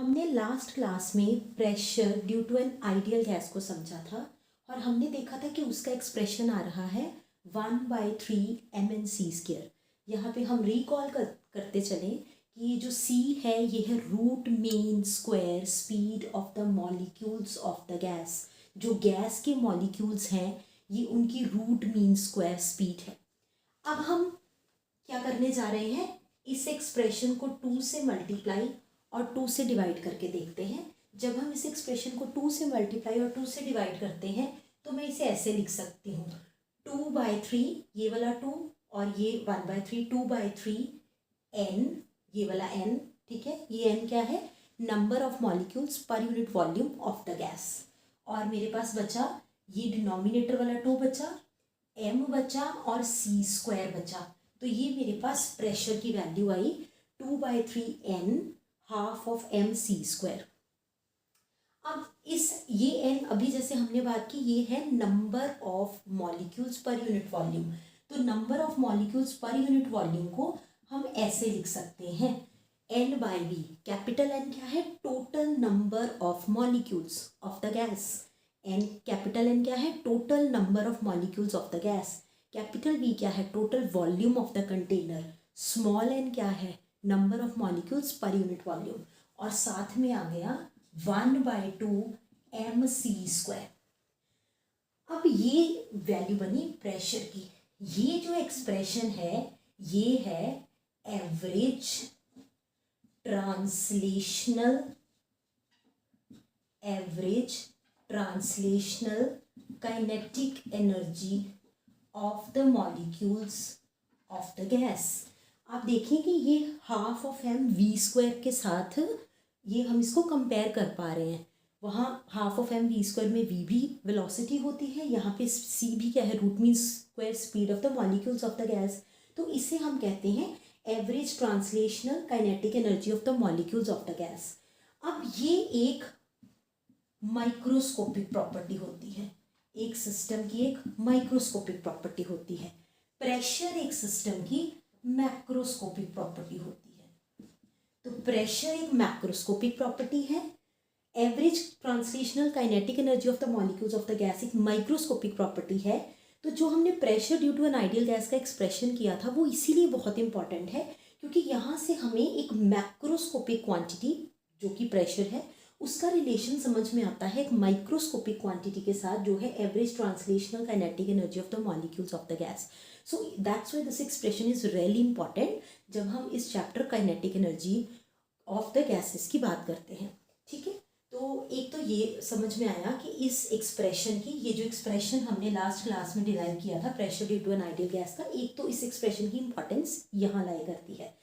हमने last class में pressure due to an ideal gas को समझा था और हमने देखा था कि उसका एक्सप्रेशन आ रहा है 1/3 mc²। यहाँ पे हम रिकॉल करते चलें कि ये जो c है ये है root mean square speed of the molecules of the gas. जो गैस के मॉलिक्यूल्स हैं ये उनकी रूट मीन स्क्वायर स्पीड है। अब हम क्या करने जा रहे हैं, इस एक्सप्रेशन को 2 से मल्टीप्लाई और 2 से डिवाइड करके देखते हैं। जब हम इस एक्सप्रेशन को 2 से मल्टीप्लाई और 2 से डिवाइड करते हैं तो मैं इसे ऐसे लिख सकती हूँ 2/3 ये वाला 2 और ये 1/3 2/3 n ये वाला n। ठीक है, ये n क्या है, number of molecules per unit volume of the gas. और मेरे पास बचा ये डिनोमिनेटर वाला 2 बचा, m बचा और c² बचा। तो ये मेरे पास प्रेशर की value I 2/3 n half of mc²। अब ये n अभी जैसे हमने बात की ये है number of molecules per unit volume. तो number of molecules per unit volume को हम ऐसे लिख सकते हैं n/v। कैपिटल N क्या है, total number of molecules of the gas. Capital N क्या है, total number of molecules of the gas. Capital V क्या है, total volume of the container. Small n क्या है, number of molecules per unit volume. और साथ में आ गया 1/2 mc²। अब ये वैल्यू बनी प्रेशर की। ये जो एक्सप्रेशन है ये है average translational kinetic energy of the molecules of the gas. आप देखिए कि ये हाफ ऑफ mv² के साथ ये हम इसको कंपेयर कर पा रहे हैं। वहाँ हाफ ऑफ mv² में v भी वेलोसिटी होती है, यहाँ पे c भी क्या है, root mean square speed of the molecules of the gas. तो इसे हम कहते हैं average translational kinetic energy of the molecules of the gas. अब ये एक माइक्रोस्कोपिक प्रॉपर्टी होती है, एक सिस्टम की एक माइक्रोस्कोपिक प्रॉपर्टी होती है। प्रेशर एक सिस्टम की मैक्रोस्कोपिक प्रॉपर्टी होती है। तो प्रेशर एक मैक्रोस्कोपिक प्रॉपर्टी है, average translational kinetic energy of the molecules of the gas एक माइक्रोस्कोपिक प्रॉपर्टी है। तो जो हमने pressure due to an ideal gas का एक्सप्रेशन किया था वो इसीलिए बहुत इंपॉर्टेंट है क्योंकि यहाँ से हमें एक मैक्रोस्कोपिक क्वांटिटी जो कि प्रेशर है उसका रिलेशन समझ में आता है एक माइक्रोस्कोपिक क्वांटिटी के साथ जो है average translational kinetic energy of the molecules of the gas. So that's why this expression is really important जब हम इस chapter kinetic energy of the gases की बात करते हैं। ठीक है, तो एक तो ये समझ में आया कि इस एक्सप्रेशन की, ये जो एक्सप्रेशन हमने लास्ट क्लास में डिराइव किया था pressure due to an ideal gas का, एक तो इस एक्सप्रेशन की इंपॉर्टेंस यहाँ लाया करती है।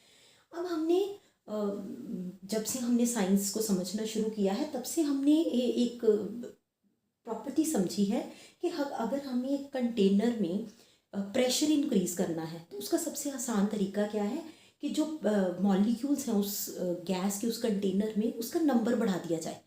अब हमने जब से हमने साइंस को समझना शुरू किया है तब से हमने एक प्रॉपर्टी समझी है कि अगर हमें एक कंटेनर में प्रेशर इंक्रीज करना है तो उसका सबसे आसान तरीका क्या है कि जो मॉलिक्यूल्स हैं उस गैस के उस कंटेनर में उसका नंबर बढ़ा दिया जाए।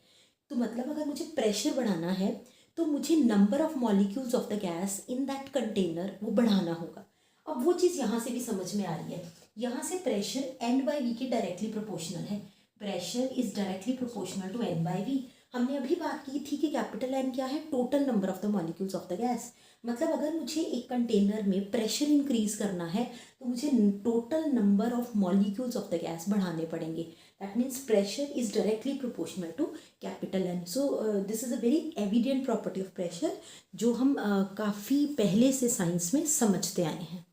तो मतलब अगर मुझे प्रेशर बढ़ाना है तो मुझे number of molecules of the gas in that container वो बढ़ाना होगा। अब वो चीज़ यहाँ से भी समझ में आ रही है, यहाँ से प्रेशर n/v के डायरेक्टली प्रोपोर्शनल है। Pressure is directly proportional to n/v। हमने अभी बात की थी कि कैपिटल N क्या है, total number of the molecules of the gas. मतलब अगर मुझे एक कंटेनर में प्रेशर इंक्रीज करना है तो मुझे total number of molecules of the gas बढ़ाने पड़ेंगे। That means pressure is directly proportional to capital N। So this is a very evident property of pressure जो हम काफ़ी पहले से साइंस में समझते आए हैं।